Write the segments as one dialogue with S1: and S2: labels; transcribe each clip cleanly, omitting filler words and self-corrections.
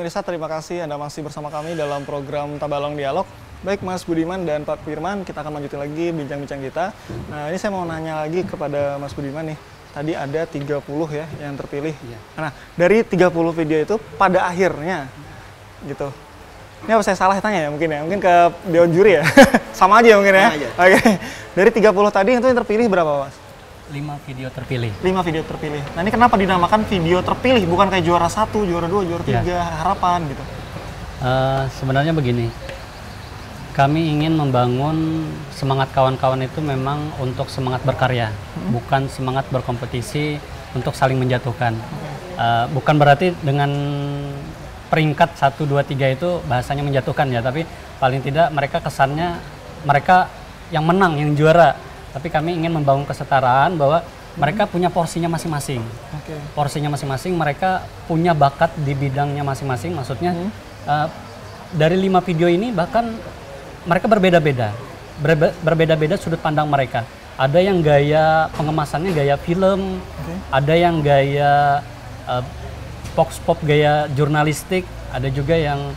S1: pemirsa, terima kasih Anda masih bersama kami dalam program Tabalong Dialog. Baik Mas Budiman dan Pak Firman, kita akan lanjutin lagi bincang-bincang kita. Nah, ini saya mau nanya lagi kepada Mas Budiman nih. Tadi ada 30 ya yang terpilih.
S2: Iya.
S1: Nah, dari 30 video itu pada akhirnya gitu. Ini apa saya salah tanya ya mungkin ya? Mungkin ke Dewan Juri ya? Sama aja mungkin ya?
S2: Sama aja.
S1: Oke. Dari 30 tadi itu yang terpilih berapa, Mas?
S2: 5 video terpilih.
S1: 5 video terpilih. Nah, ini kenapa dinamakan video terpilih? Bukan kayak juara 1, juara 2, juara 3,
S2: Ya.
S1: harapan gitu.
S2: Sebenarnya begini, kami ingin membangun semangat kawan-kawan itu memang untuk semangat berkarya, bukan semangat berkompetisi untuk saling menjatuhkan. Bukan berarti dengan peringkat 1, 2, 3 itu bahasanya menjatuhkan ya, tapi paling tidak mereka kesannya mereka yang menang, yang juara. Tapi kami ingin membangun kesetaraan bahwa mereka punya porsinya masing-masing. Porsinya masing-masing, mereka punya bakat di bidangnya masing-masing. Maksudnya dari 5 video ini bahkan mereka berbeda-beda. Berbeda-beda sudut pandang mereka. Ada yang gaya pengemasannya gaya film, ada yang gaya box-pop, gaya jurnalistik, ada juga yang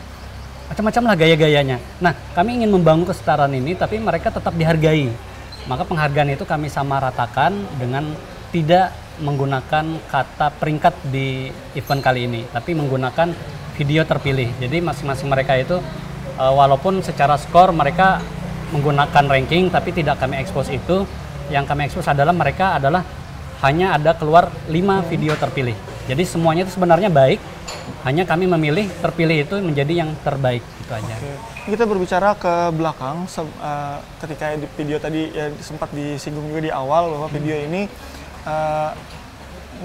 S2: macam-macam lah gaya-gayanya. Nah, kami ingin membangun kesetaraan ini, tapi mereka tetap dihargai. Maka penghargaan itu kami samaratakan dengan tidak menggunakan kata peringkat di event kali ini, tapi menggunakan video terpilih. Jadi masing-masing mereka itu walaupun secara skor mereka menggunakan ranking, tapi tidak kami expose itu. Yang kami expose adalah mereka adalah hanya ada keluar 5 video terpilih. Jadi semuanya itu sebenarnya baik, hanya kami memilih terpilih itu menjadi yang terbaik, itu aja.
S1: Kita berbicara ke belakang, ketika di video tadi ya, sempat disinggung juga di awal bahwa video ini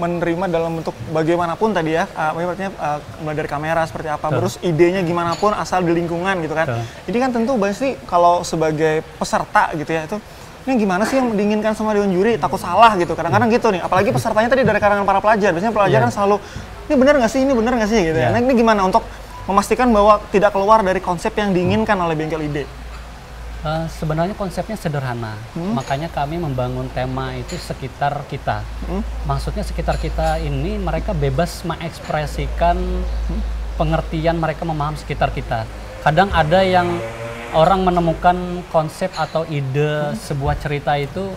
S1: menerima dalam bentuk bagaimanapun tadi ya, mulai dari kamera seperti apa, terus idenya gimana pun asal di lingkungan gitu kan. Jadi kan tentu pasti kalau sebagai peserta gitu ya, itu ini gimana sih yang diinginkan sama Dewan Juri, takut salah gitu, kadang-kadang gitu nih, apalagi pesertanya tadi dari kalangan para pelajar, biasanya pelajar kan selalu, ini benar nggak sih, ini benar nggak sih gitu ya. Nah, ini gimana untuk memastikan bahwa tidak keluar dari konsep yang diinginkan oleh Bengkel Ide?
S2: Sebenarnya konsepnya sederhana, makanya kami membangun tema itu sekitar kita. Maksudnya sekitar kita ini mereka bebas mengekspresikan pengertian mereka memahami sekitar kita. Kadang ada yang orang menemukan konsep atau ide sebuah cerita itu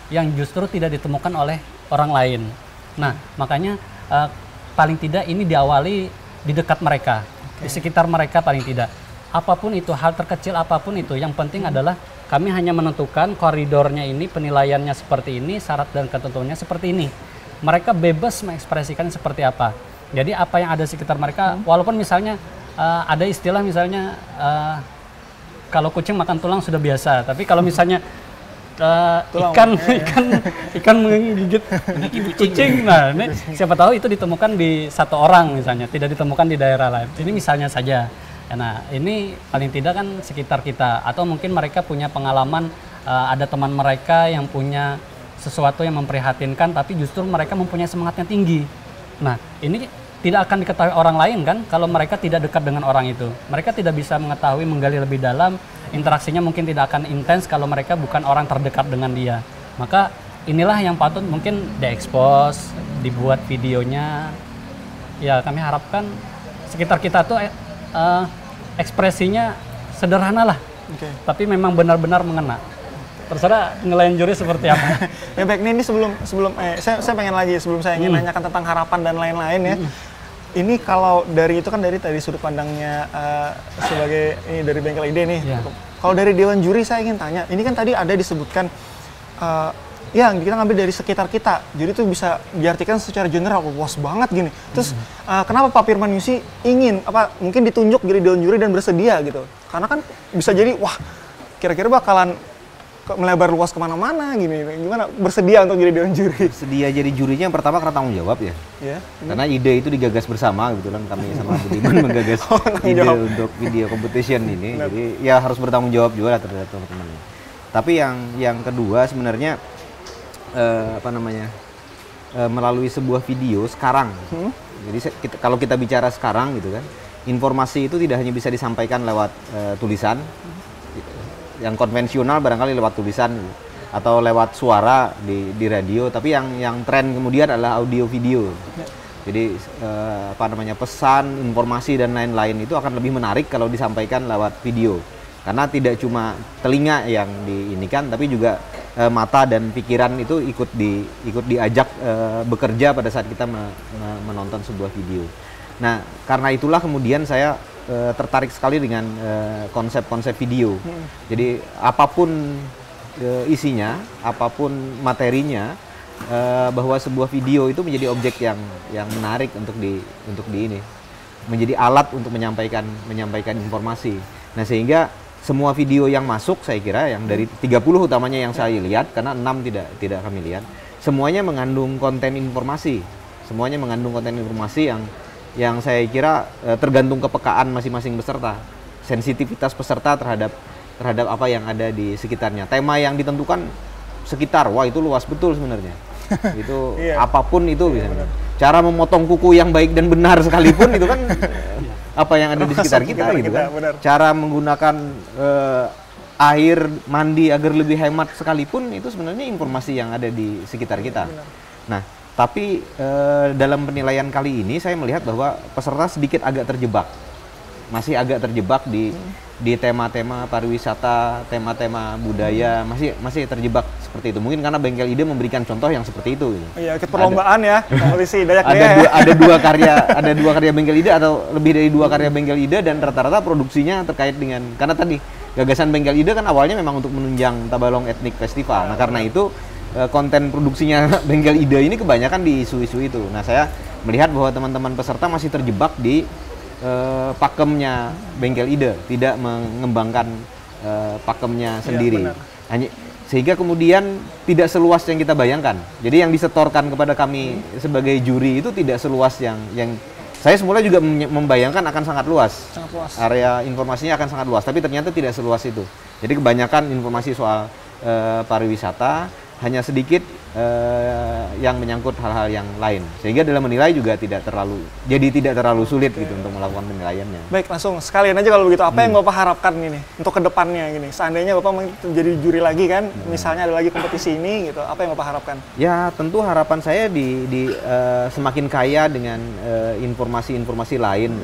S2: yang justru tidak ditemukan oleh orang lain. Nah, makanya paling tidak ini diawali di dekat mereka, di sekitar mereka paling tidak. Apapun itu, hal terkecil apapun itu, yang penting adalah kami hanya menentukan koridornya ini, penilaiannya seperti ini, syarat dan ketentuannya seperti ini. Mereka bebas mengekspresikan seperti apa. Jadi apa yang ada di sekitar mereka, walaupun misalnya ada istilah misalnya kalau kucing makan tulang sudah biasa, tapi kalau misalnya ikan menggigit kucing, nah ini siapa tahu itu ditemukan di satu orang misalnya, tidak ditemukan di daerah lain. Ini misalnya saja. Nah, ini paling tidak kan sekitar kita, atau mungkin mereka punya pengalaman, ada teman mereka yang punya sesuatu yang memprihatinkan, tapi justru mereka mempunyai semangatnya tinggi. Nah, ini tidak akan diketahui orang lain kan, kalau mereka tidak dekat dengan orang itu. Mereka tidak bisa mengetahui, menggali lebih dalam, interaksinya mungkin tidak akan intens kalau mereka bukan orang terdekat dengan dia. Maka inilah yang patut mungkin diekspos, dibuat videonya. Ya, kami harapkan sekitar kita tuh ekspresinya sederhana lah, tapi memang benar-benar mengena. Terserah nilaian juri seperti apa.
S1: Ya baik, ini sebelum saya pengen lagi, sebelum saya ingin nanyakan tentang harapan dan lain-lain ya. Ini kalau dari itu kan dari tadi sudut pandangnya sebagai ini dari Bengkel Ide nih. Kalau dari Dewan Juri saya ingin tanya, ini kan tadi ada disebutkan ya kita ngambil dari sekitar kita, jadi itu bisa diartikan secara general, luas banget gini. Terus kenapa Pak Firman Yusi ingin mungkin ditunjuk jadi Dewan Juri dan bersedia gitu? Karena kan bisa jadi wah kira-kira bakalan melebar luas kemana-mana gini, gimana bersedia untuk jadi Dewan Juri?
S3: Bersedia jadi jurinya yang pertama karena tanggung jawab ya. Karena ide itu digagas bersama, kebetulan kami sama Budiman menggagas ide untuk video competition ini. Jadi ya harus bertanggung jawab juga lah terhadap teman-teman. Tapi yang kedua sebenarnya melalui sebuah video sekarang. Jadi kalau kita bicara sekarang gitu kan, informasi itu tidak hanya bisa disampaikan lewat tulisan, yang konvensional barangkali lewat tulisan atau lewat suara di radio, tapi yang tren kemudian adalah audio video. Jadi apa namanya, pesan, informasi dan lain-lain itu akan lebih menarik kalau disampaikan lewat video. Karena tidak cuma telinga yang diinikan, tapi juga mata dan pikiran itu ikut diajak bekerja pada saat kita menonton sebuah video. Nah, karena itulah kemudian saya tertarik sekali dengan konsep-konsep video. Jadi apapun isinya, apapun materinya, bahwa sebuah video itu menjadi objek yang menarik untuk ini, menjadi alat untuk menyampaikan informasi. Nah, sehingga semua video yang masuk, saya kira yang dari 30 utamanya yang saya lihat, karena 6 tidak kami lihat, semuanya mengandung konten informasi. Semuanya mengandung konten informasi yang saya kira tergantung kepekaan masing-masing peserta, sensitivitas peserta terhadap apa yang ada di sekitarnya. Tema yang ditentukan sekitar, wah itu luas betul sebenarnya. Itu apapun itu misalnya. Cara memotong kuku yang baik dan benar sekalipun itu kan apa yang ada di sekitar kita gitu kan. Cara menggunakan air mandi agar lebih hemat sekalipun itu sebenarnya informasi yang ada di sekitar kita. Nah, tapi dalam penilaian kali ini saya melihat bahwa peserta sedikit agak terjebak, masih agak terjebak di tema-tema pariwisata, tema-tema budaya, masih terjebak seperti itu. Mungkin karena Bengkel Ide memberikan contoh yang seperti itu.
S1: Iya, ikut perlombaan ya, kompetisi Dayak
S3: ada dua karya Bengkel Ide atau lebih dari 2 karya Bengkel Ide, dan rata-rata produksinya terkait dengan, karena tadi gagasan Bengkel Ide kan awalnya memang untuk menunjang Tabalong Ethnic Festival. Nah, karena itu konten produksinya Bengkel Ide ini kebanyakan di isu-isu itu. Nah, saya melihat bahwa teman-teman peserta masih terjebak di pakemnya Bengkel Ide, tidak mengembangkan pakemnya sendiri. Sehingga kemudian tidak seluas yang kita bayangkan. Jadi yang disetorkan kepada kami sebagai juri itu tidak seluas yang saya semula juga membayangkan akan sangat luas. Area informasinya akan sangat luas, tapi ternyata tidak seluas itu. Jadi kebanyakan informasi soal pariwisata, hanya sedikit yang menyangkut hal-hal yang lain, sehingga dalam menilai juga tidak terlalu sulit gitu untuk melakukan penilaiannya.
S1: Baik, langsung sekalian aja kalau begitu, apa yang Bapak harapkan ini untuk kedepannya gini? Seandainya Bapak menjadi juri lagi kan, misalnya ada lagi kompetisi ini gitu, apa yang Bapak harapkan? Ya, tentu harapan saya di semakin kaya dengan informasi-informasi lain.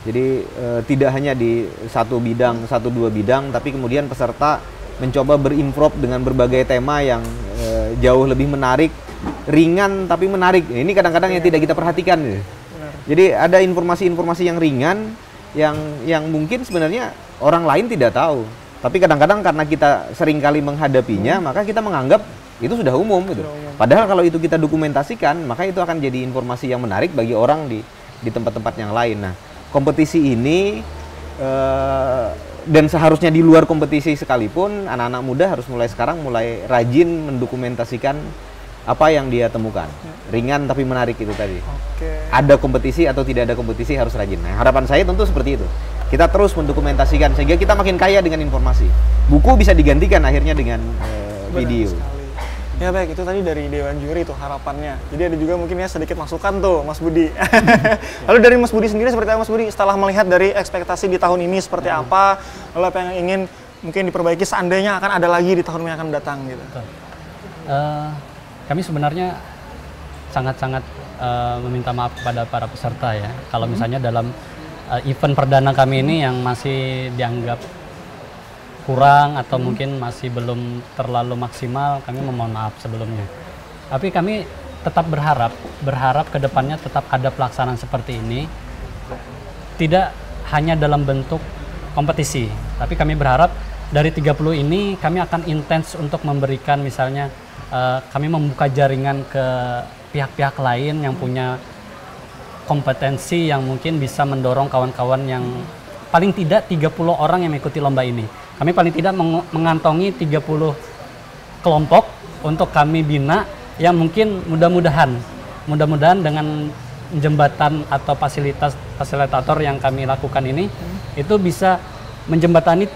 S1: Jadi tidak hanya di satu dua bidang, tapi kemudian peserta mencoba berimprov dengan berbagai tema yang jauh lebih menarik, ringan tapi menarik. Ini kadang-kadang yang tidak kita perhatikan. Jadi ada informasi-informasi yang ringan, yang mungkin sebenarnya orang lain tidak tahu. Tapi kadang-kadang karena kita seringkali menghadapinya, maka kita menganggap itu sudah umum gitu. Padahal kalau itu kita dokumentasikan, maka itu akan jadi informasi yang menarik bagi orang di tempat-tempat yang lain. Nah, kompetisi ini dan seharusnya di luar kompetisi sekalipun, anak-anak muda harus mulai sekarang rajin mendokumentasikan apa yang dia temukan. Ringan tapi menarik itu tadi. Ada kompetisi atau tidak ada kompetisi harus rajin. Nah, harapan saya tentu seperti itu. Kita terus mendokumentasikan sehingga kita makin kaya dengan informasi. Buku bisa digantikan akhirnya dengan video. Ya baik, itu tadi dari Dewan Juri itu harapannya. Jadi ada juga mungkin ya sedikit masukan tuh Mas Budi. Lalu dari Mas Budi sendiri seperti apa Mas Budi? Setelah melihat dari ekspektasi di tahun ini seperti apa, lalu apa yang ingin mungkin diperbaiki seandainya akan ada lagi di tahun yang akan datang gitu.
S2: Kami sebenarnya sangat-sangat meminta maaf kepada para peserta ya. Kalau misalnya dalam event perdana kami ini yang masih dianggap kurang atau mungkin masih belum terlalu maksimal, kami memohon maaf sebelumnya. Tapi kami tetap berharap ke depannya tetap ada pelaksanaan seperti ini, tidak hanya dalam bentuk kompetisi, tapi kami berharap dari 30 ini kami akan intens untuk memberikan misalnya kami membuka jaringan ke pihak-pihak lain yang punya kompetensi yang mungkin bisa mendorong kawan-kawan yang paling tidak 30 orang yang mengikuti lomba ini. Kami paling tidak mengantongi 30 kelompok untuk kami bina yang mungkin mudah-mudahan dengan jembatan atau fasilitator yang kami lakukan ini itu bisa menjembatani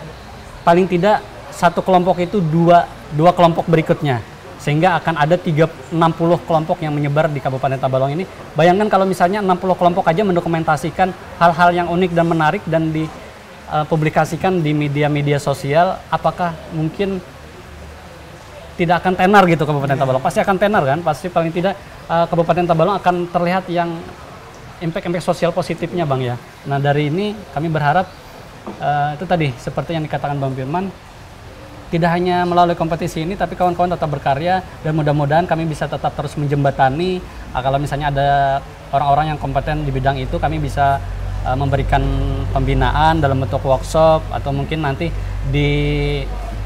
S2: paling tidak satu kelompok itu dua kelompok berikutnya, sehingga akan ada 60 kelompok yang menyebar di Kabupaten Tabalong ini. Bayangkan kalau misalnya 60 kelompok aja mendokumentasikan hal-hal yang unik dan menarik dan dipublikasikan di media-media sosial, apakah mungkin tidak akan tenar gitu Kabupaten Tabalong. Pasti akan tenar kan, pasti paling tidak Kabupaten Tabalong akan terlihat yang impact sosial positifnya Bang ya. Nah dari ini kami berharap itu tadi seperti yang dikatakan Bang Firman, tidak hanya melalui kompetisi ini tapi kawan-kawan tetap berkarya dan mudah-mudahan kami bisa tetap terus menjembatani kalau misalnya ada orang-orang yang kompeten di bidang itu, kami bisa memberikan pembinaan dalam bentuk workshop atau mungkin nanti di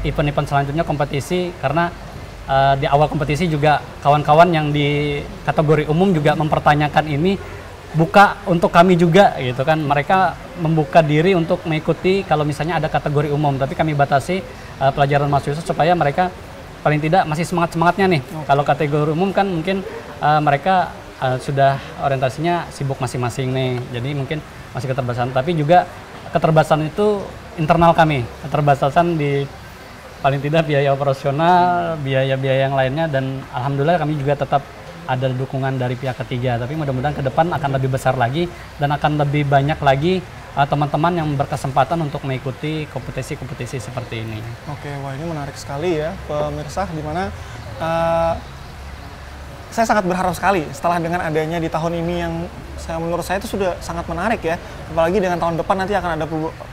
S2: event-event selanjutnya kompetisi, karena di awal kompetisi juga kawan-kawan yang di kategori umum juga mempertanyakan ini buka untuk kami juga gitu kan, mereka membuka diri untuk mengikuti kalau misalnya ada kategori umum, tapi kami batasi pelajaran mahasiswa supaya mereka paling tidak masih semangat-semangatnya nih. Kalau kategori umum kan mungkin mereka sudah orientasinya sibuk masing-masing nih, jadi mungkin masih keterbatasan, tapi juga keterbatasan itu internal kami, keterbatasan di paling tidak biaya operasional, biaya-biaya yang lainnya, dan alhamdulillah kami juga tetap ada dukungan dari pihak ketiga, tapi mudah-mudahan ke depan akan lebih besar lagi dan akan lebih banyak lagi teman-teman yang berkesempatan untuk mengikuti kompetisi-kompetisi seperti ini.
S1: Oke, wah ini menarik sekali ya pemirsa, dimana saya sangat berharap sekali setelah dengan adanya di tahun ini yang menurut saya itu sudah sangat menarik ya, apalagi dengan tahun depan nanti akan ada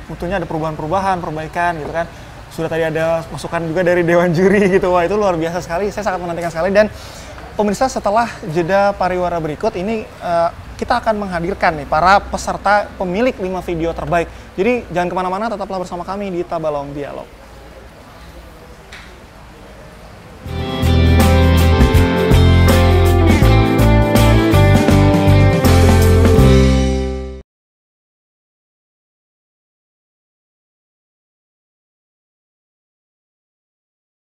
S1: tentunya ada perubahan-perubahan, perbaikan gitu kan. Sudah tadi ada masukan juga dari Dewan Juri gitu, wah itu luar biasa sekali, saya sangat menantikan sekali. Dan pemirsa, setelah jeda pariwara berikut ini kita akan menghadirkan nih para peserta pemilik 5 video terbaik. Jadi jangan kemana-mana, tetaplah bersama kami di Tabalong Dialog.